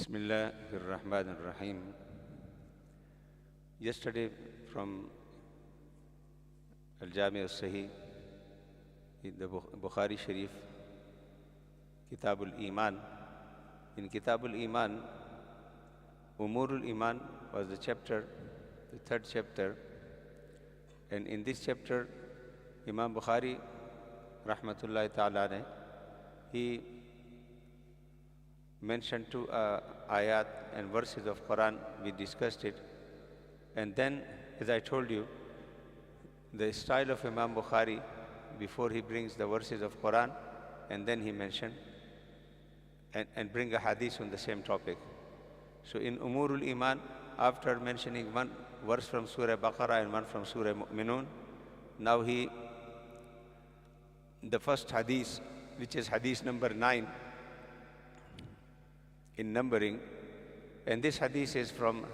Bismillah ar-Rahman ar-Rahim. Yesterday from Al-Jami al-Sahih, in the Bukhari Sharif, Kitab al-Iman. In Kitab al-Iman, Umur al-Iman was the chapter, the third chapter. And in this chapter, Imam Bukhari, rahmatullahi ta'ala, he mentioned two ayat and verses of Quran. We discussed it. And then, as I told you, the style of Imam Bukhari, before he brings the verses of Quran, and then he mentioned and bring a hadith on the same topic. So in Umurul Iman, after mentioning one verse from Surah Baqarah and one from Surah Mu'minun, now the first hadith, which is hadith number 9 in numbering, and this hadith is from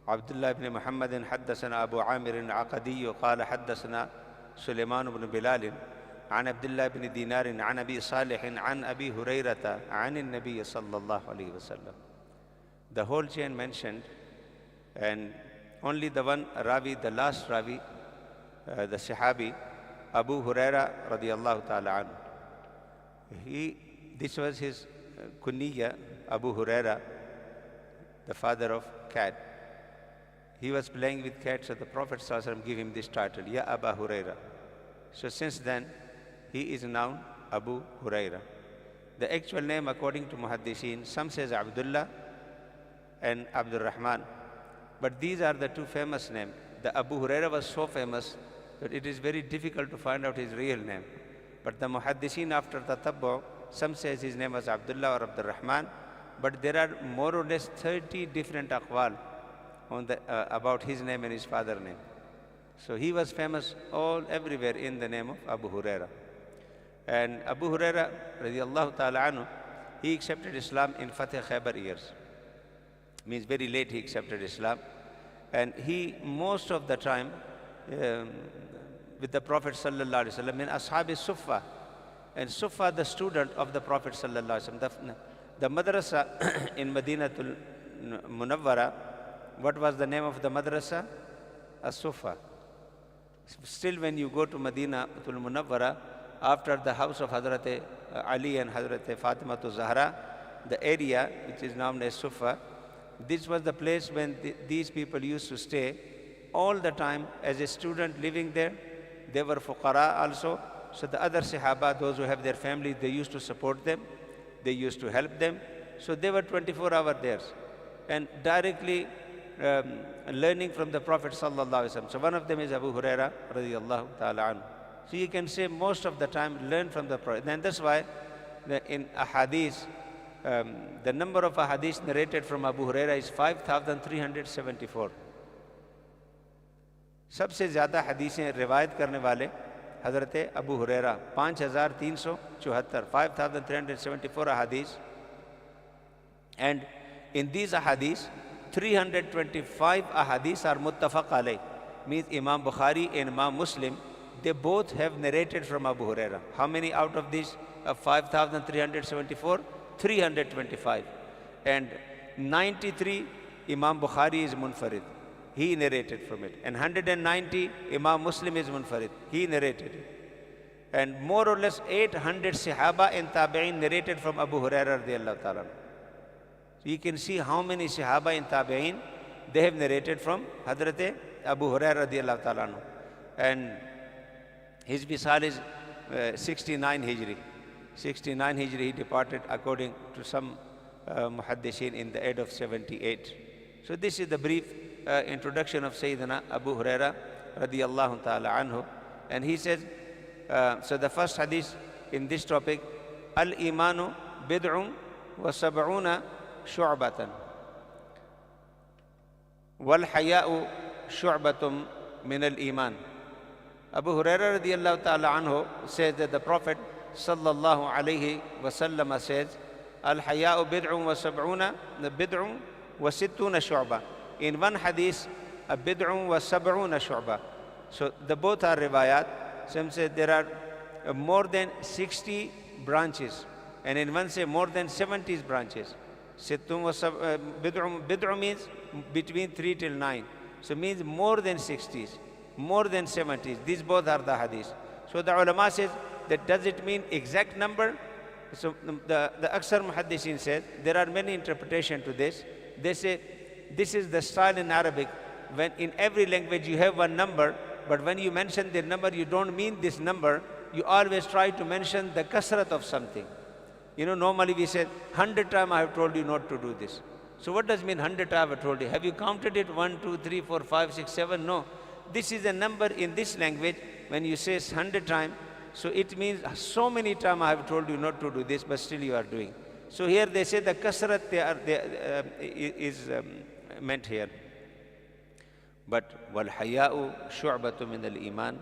Abdullah ibn Muhammadin حدثنا أبو عامر العقدي قال حدثنا سليمان بن بلال عن عبد الله بن دينار عن أبي صالح عن أبي هريرة عن النبي صلى الله عليه وسلم. The whole chain mentioned, and only the one Ravi, the last Ravi, the Sahabi, Abu Huraira radiyallahu ta'ala anhu. This was his kunniya, Abu Huraira, the father of cat. He was playing with cats, so the Prophet ﷺ gave him this title, Ya Aba Huraira. So since then, he is now Abu Huraira. The actual name, according to Muhaddiseen, some says Abdullah and Abdul Rahman. But these are the two famous names. The Abu Huraira was so famous that it is very difficult to find out his real name. But the Muhaddiseen, after Tatabbu, some says his name was Abdullah or Abdul Rahman. But there are more or less 30 different aqwal on about his name and his father's name. So he was famous everywhere in the name of Abu Huraira. And Abu Huraira, radiallahu ta'ala anhu, he accepted Islam in Fatih Khaybar years. Means very late he accepted Islam. And he, most of the time, with the Prophet sallallahu alaihi wasallam, in Ashab Suffa. And Suffa, the student of the Prophet sallallahu alaihi wasallam. The madrasa in Madinatul Munawwara, what was the name of the madrasa? As-Suffa. Still when you go to Madinatul Munawwara, after the house of Hazrat Ali and Hazrat Fatima Zahra, the area which is known as Suffa, this was the place when these people used to stay all the time as a student living there. They were fuqara also. So the other Sahaba, those who have their family, they used to support them. They used to help them. So they were 24 hours there and directly learning from the Prophet sallallahu alaihi wasallam. So one of them is Abu Huraira radiyallahu ta'ala anhu. So you can say most of the time learn from the Prophet. And that's why in a hadith, the number of ahadith narrated from Abu Huraira is 5,374. सबसे ज़्यादा हदीसें रिवायत करने वाले हज़रत Abu Huraira 5,374, 5,374 ahadith. And in these ahadith, 325 ahadith are muttafaq alayh. Means Imam Bukhari and Imam Muslim, they both have narrated from Abu Huraira. How many out of these? 5,374? 325. And 93 Imam Bukhari is munfarid. He narrated from it. And 190 Imam Muslim is munfarid. He narrated it. And more or less 800 Sahaba and Tabi'in narrated from Abu Huraira radiyallahu ta'ala. So you can see how many Sahaba and Tabi'in they have narrated from Hazrat Abu Huraira radiyallahu ta'ala. And his Wisal is 69 Hijri. 69 Hijri he departed according to some Muhaddishin in the age of 78. So this is the brief introduction of Sayyidina Abu Huraira radiyallahu ta'ala anhu. And he says, so the first hadith in this topic, Al-Imanu bid'un wa sab'una shu'batan wal haya'u shu'batum min al-iman. Abu Huraira radiyallahu ta'ala anhu says that the Prophet sallallahu alayhi wa sallam says, Al-haya'u bid'un wa sab'una, bid'un wa sittuna shu'ba. In one hadith, a bid'un wa sab'una shu'ba. So the both are riwayat. Some say there are more than 60 branches, and in one say more than 70 branches. Sittun wa bid'u means between 3 till 9. So means more than 60s, more than 70s. These both are the hadith. So the ulama says that does it mean exact number? So the Aksar Muhaddishin says there are many interpretations to this. They say this is the style in Arabic. When in every language you have one number, but when you mention the number, you don't mean this number. You always try to mention the kasrat of something. Normally we say, 100 times I have told you not to do this. So what does mean 100 times I have told you? Have you counted it? 1, 2, 3, 4, 5, 6, 7? No. This is a number in this language. When you say 100 times, so it means so many times I have told you not to do this, but still you are doing. So here they say the kasrat is meant here. But wal haya'u shu'batu min al-iman.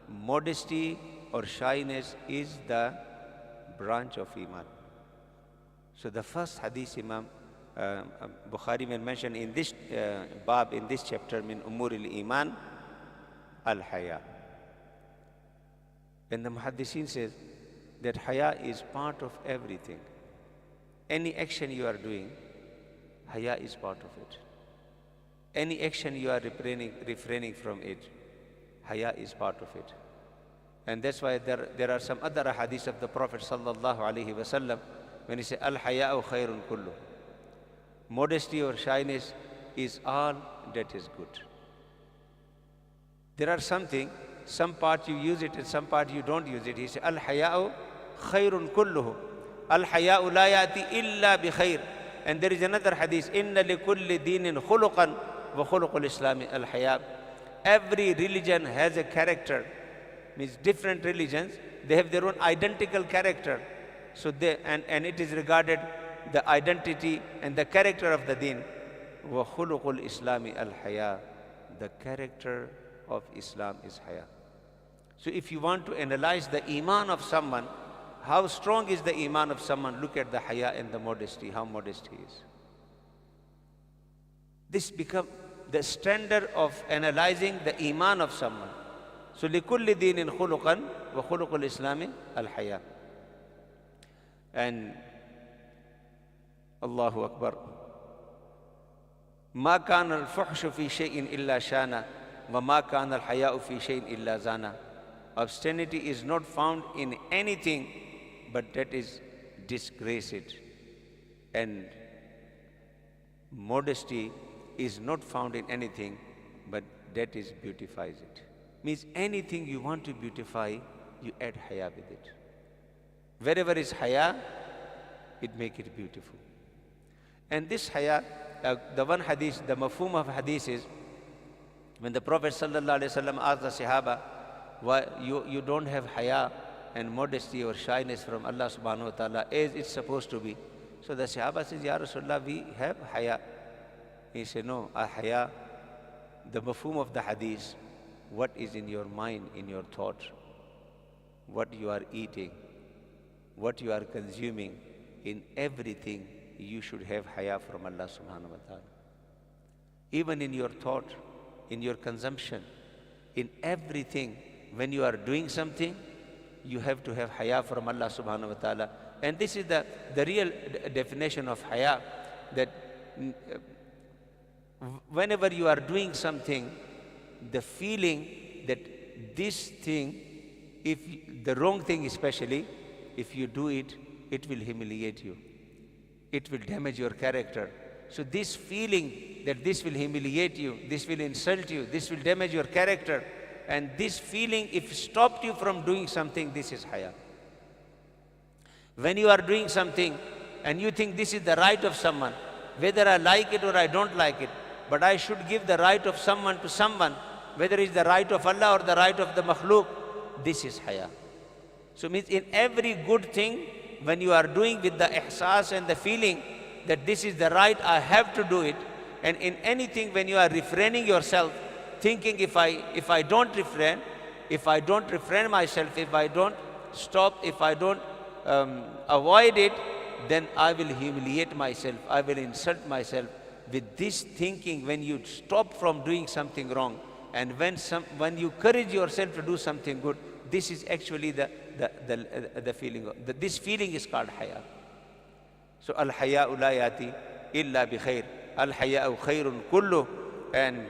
Modesty or shyness is the branch of iman. So the first hadith Imam Bukhari will mention in this bab, in this chapter, min umur al-iman, al-haya. And the muhaddishin says that haya is part of everything. Any action you are doing, haya is part of it. Any action you are refraining from it, haya is part of it. And that's why there are some other hadiths of the Prophet sallallahu alaihi wasallam when he says, al-haya'u khairun kullu. Modesty or shyness is all that is good. There are some part you use it and some part you don't use it. He says, al-haya'u khairun kulluhu. Al-haya'u la ya'ti illa bi khair. And there is another hadith, inna li kulli dinin khuluqan wa khuluqul islami al-haya'. Every religion has a character. Means different religions, they have their own identical character. So and it is regarded the identity and the character of the deen. Wa khuluqul islami al-haya. The character of Islam is haya. So if you want to analyze the iman of someone, how strong is the iman of someone, look at the haya and the modesty, how modest he is. This becomes the standard of analyzing the iman of someone. So لِكُلِّ دِينٍ خُلُقًا وَخُلُقُ الْإِسْلَامِ الْحَيَاءُ. And Allahu Akbar. مَا كَانَ الْفُحْشُ فِي شَيْءٍ إِلَّا شَانَ وَمَا كَانَ الْحَيَاءُ فِي شَيْءٍ إِلَّا زَانَ. Obscenity is not found in anything, but that is disgraced. And modesty is not found in anything, but that is beautifies it. Means anything you want to beautify, you add haya with it. Wherever is haya, it make it beautiful. And this haya, the one hadith, the mafhum of hadith is, when the Prophet sallallahu alaihi wasallam asked the Sahaba, why you don't have haya and modesty or shyness from Allah subhanahu wa ta'ala as it's supposed to be. So the Sahaba says, Ya Rasulullah, we have haya. He said, no, haya, the mafhum of the hadith, what is in your mind, in your thought, what you are eating, what you are consuming, in everything you should have haya from Allah subhanahu wa ta'ala. Even in your thought, in your consumption, in everything, when you are doing something, you have to have haya from Allah subhanahu wa ta'ala. And this is the real definition of haya, that whenever you are doing something, the feeling that this thing, if the wrong thing especially, if you do it, it will humiliate you. It will damage your character. So this feeling that this will humiliate you, this will insult you, this will damage your character, and this feeling, if stopped you from doing something, this is haya. When you are doing something and you think this is the right of someone, whether I like it or I don't like it, but I should give the right of someone to someone, whether it's the right of Allah or the right of the makhluk, this is haya. So means in every good thing, when you are doing with the ihsas and the feeling that this is the right, I have to do it, and in anything when you are refraining yourself, thinking if I don't refrain myself, if I don't stop, if I don't avoid it, then I will humiliate myself, I will insult myself. With this thinking, when you stop from doing something wrong, and when you encourage yourself to do something good, this is actually the feeling. This feeling is called haya. So al-haya'u la yati illa bi khair. Al-haya'u khairun kullu. And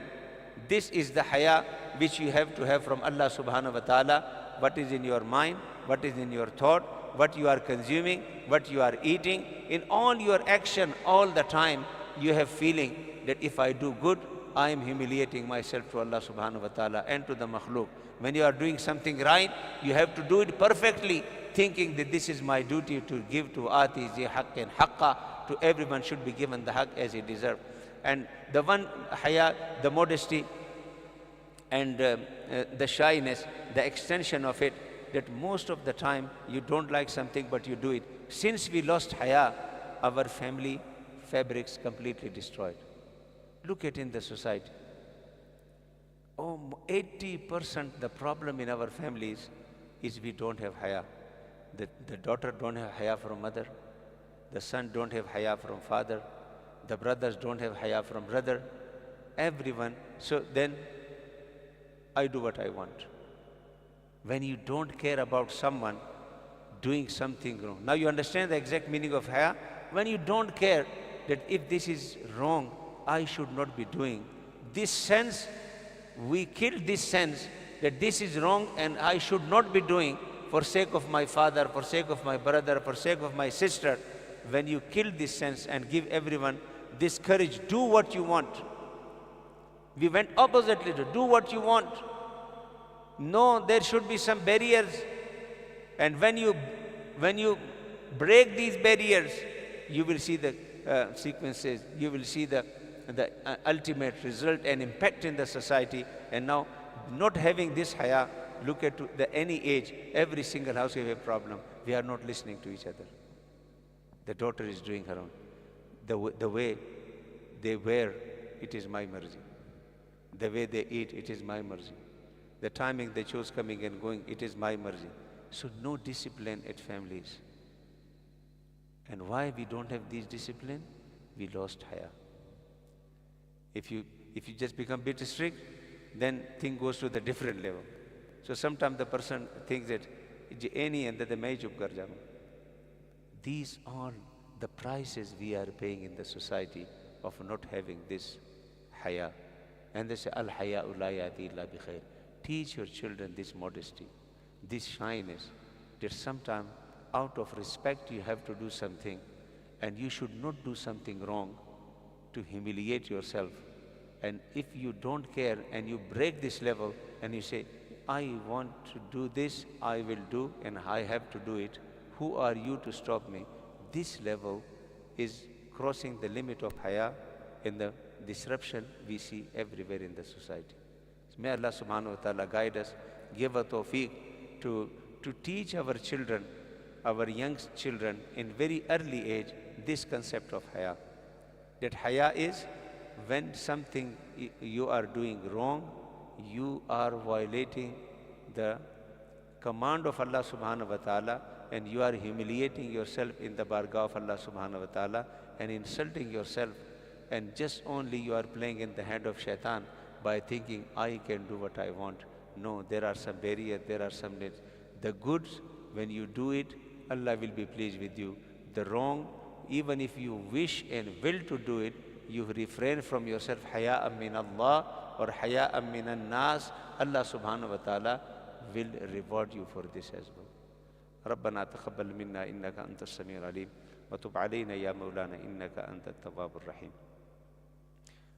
this is the haya which you have to have from Allah subhanahu wa ta'ala. What is in your mind, what is in your thought, what you are consuming, what you are eating. In all your action, all the time, you have feeling that if I do good, I am humiliating myself to Allah subhanahu wa ta'ala and to the makhluk. When you are doing something right, you have to do it perfectly, thinking that this is my duty to give to ati zi haqqin haqqa, to everyone should be given the haqq as he deserves. And the one haya, the modesty and the shyness, the extension of it, that most of the time you don't like something but you do it. Since we lost haya, our family fabric's completely destroyed. Look at in the society. 80% the problem in our families is we don't have haya. The daughter don't have haya from mother. The son don't have haya from father. The brothers don't have haya from brother. Everyone. So then I do what I want. When you don't care about someone doing something wrong. Now you understand the exact meaning of haya? When you don't care that if this is wrong, I should not be doing. This sense, we kill this sense that this is wrong and I should not be doing for sake of my father, for sake of my brother, for sake of my sister. When you kill this sense and give everyone this courage, do what you want. We went oppositely to do what you want. No, there should be some barriers. And when you break these barriers, you will see the sequences, you will see the ultimate result and impact in the society. And now, not having this haya, look at any age, every single house we have a problem. We are not listening to each other. The daughter is doing her own. The way they wear, it is my mercy. The way they eat, it is my mercy. The timing they chose coming and going, it is my mercy. So no discipline at families. And why we don't have this discipline? We lost haya. If you just become a bit strict, then thing goes to the different level. So sometimes the person thinks that these are the prices we are paying in the society of not having this haya. And they say, al-haya'u la yati illa bi khair. Teach your children this modesty, this shyness, that sometimes out of respect you have to do something, and you should not do something wrong to humiliate yourself. And if you don't care and you break this level and you say, I want to do this, I will do, and I have to do it. Who are you to stop me? This level is crossing the limit of haya and the disruption we see everywhere in the society. So may Allah subhanahu wa ta'ala guide us, give us tawfiq to teach our children, our young children in very early age, this concept of haya. That haya is when something you are doing wrong, you are violating the command of Allah subhanahu wa ta'ala, and you are humiliating yourself in the bargah of Allah subhanahu wa ta'ala and insulting yourself, and just only you are playing in the hand of shaitan by thinking, I can do what I want. No, there are some barriers, there are some needs. The goods, when you do it, Allah will be pleased with you. The wrong, even if you wish and will to do it, you refrain from yourself, haya'an min Allah or haya'an min an-nas. Allah subhanahu wa ta'ala will reward you for this as well. ربنا تقبل منا إنك أنت السميع العليم وتب علينا يا مولانا إنك أنت التواب الرحيم.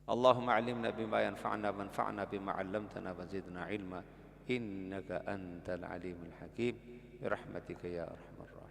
اللهم علمنا بما ينفعنا وانفعنا بما علمتنا وزدنا علما إنك أنت العليم الحكيم برحمتك يا أرحم الراحمين.